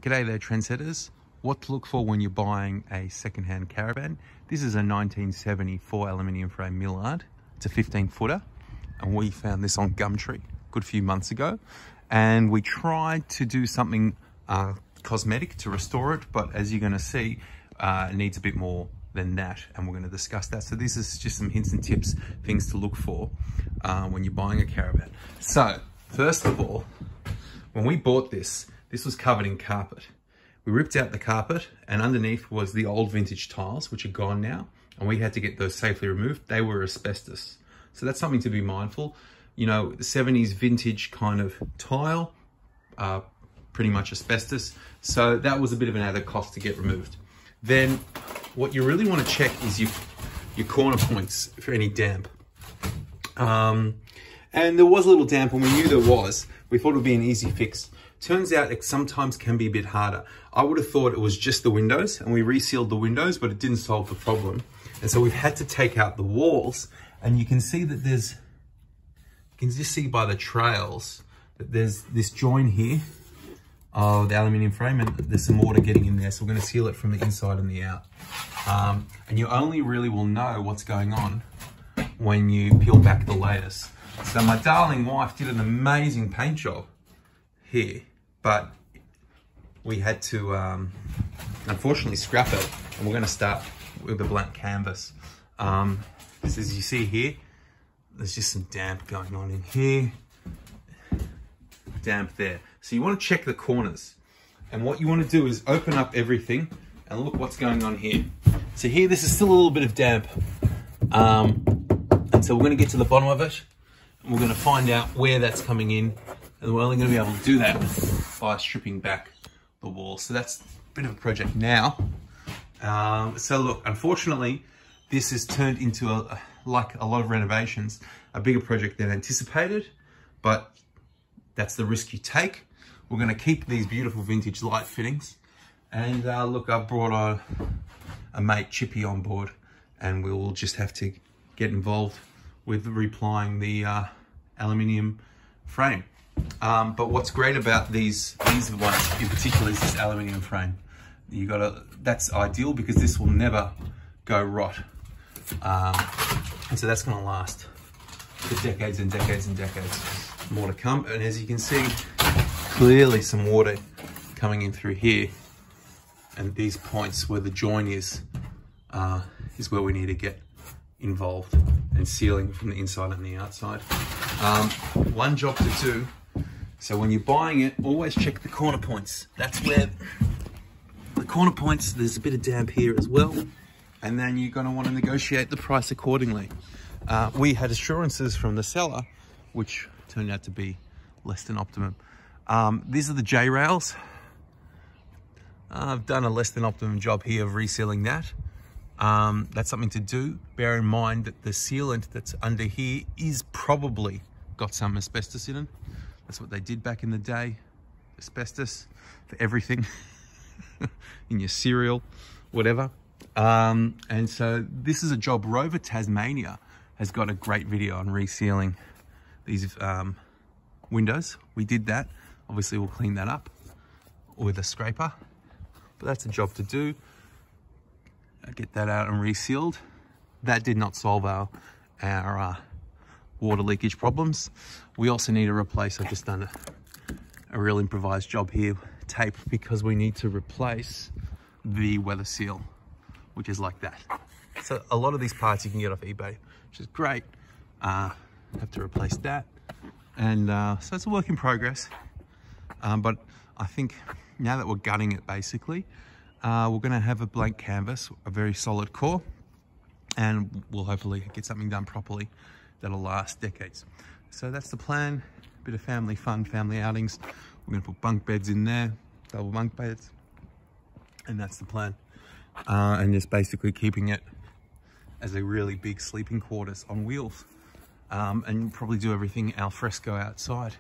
G'day there, trendsetters. What to look for when you're buying a second-hand caravan. This is a 1974 aluminium frame Millard. It's a 15-footer, and we found this on Gumtree a good few months ago. And we tried to do something cosmetic to restore it, but as you're going to see, it needs a bit more than that, and we're going to discuss that. So this is just some hints and tips, things to look for when you're buying a caravan. So first of all, when we bought this was covered in carpet. We ripped out the carpet, and underneath was the old vintage tiles, which are gone now, and we had to get those safely removed. They were asbestos. So that's something to be mindful. You know, the 70s vintage kind of tile, pretty much asbestos. So that was a bit of an added cost to get removed. Then what you really want to check is your corner points for any damp. And there was a little damp, and we knew there was. We thought it would be an easy fix. Turns out it sometimes can be a bit harder. I would have thought it was just the windows, and we resealed the windows, but it didn't solve the problem. And so we've had to take out the walls, and you can see that you can just see by the trails that there's this join here of the aluminium frame, and there's some water getting in there. So we're going to seal it from the inside and the out. And you only really will know what's going on when you peel back the layers. So my darling wife did an amazing paint job here, but we had to unfortunately scrap it, and we're going to start with a blank canvas. So as you see here, there's just some damp going on in here, damp there. So you want to check the corners, and what you want to do is open up everything and look what's going on here. So here, this is still a little bit of damp, and so we're going to get to the bottom of it, and we're going to find out where that's coming in, and we're only going to be able to do that by stripping back the wall. So that's a bit of a project now. So look, unfortunately, this has turned into, like a lot of renovations, a bigger project than anticipated, but that's the risk you take. We're going to keep these beautiful vintage light fittings. And look, I've brought a mate, Chippy, on board, and we'll just have to get involved with replying the aluminium frame. But what's great about these ones in particular is this aluminium frame. That's ideal because this will never go rot. And so that's going to last for decades and decades and decades. More to come. And as you can see, clearly some water coming in through here, and these points where the join is where we need to get involved and sealing from the inside and the outside. One job to do. So when you're buying it, always check the corner points. That's where the corner points, there's a bit of damp here as well. And then you're going to want to negotiate the price accordingly. We had assurances from the seller, which turned out to be less than optimum. These are the J rails. I've done a less than optimum job here of resealing that. That's something to do. Bear in mind that the sealant that's under here is probably got some asbestos in it. That's what they did back in the day. Asbestos for everything. In your cereal, whatever. And so this is a job. Rover Tasmania has got a great video on resealing these windows. We did that. Obviously we'll clean that up with a scraper, but that's a job to do. Get that out and resealed. That did not solve our water leakage problems. We also need to replace, I've just done a real improvised job here, tape, because we need to replace the weather seal, which is like that. So a lot of these parts you can get off eBay, which is great. Have to replace that. And so it's a work in progress. But I think now that we're gutting it, basically, we're gonna have a blank canvas, a very solid core, and we'll hopefully get something done properly that'll last decades. So that's the plan. A bit of family fun, family outings. We're gonna put bunk beds in there, double bunk beds, and that's the plan. And just basically keeping it as a really big sleeping quarters on wheels. And probably do everything al fresco outside.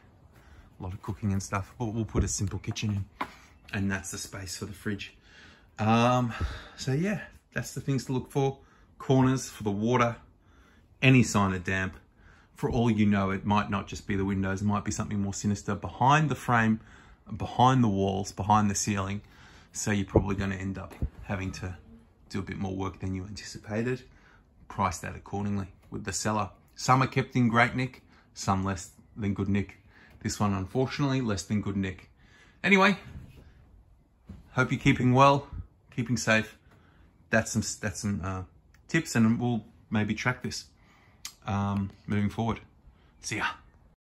A lot of cooking and stuff, but we'll put a simple kitchen in, and that's the space for the fridge. So yeah, that's the things to look for. Corners for the water, any sign of damp. For all you know, it might not just be the windows, it might be something more sinister behind the frame, behind the walls, behind the ceiling. So you're probably going to end up having to do a bit more work than you anticipated. Price that accordingly with the seller. Some are kept in great nick, some less than good nick. This one, unfortunately, less than good nick. Anyway, hope you're keeping well, keeping safe. That's some tips, and we'll maybe track this moving forward. See ya.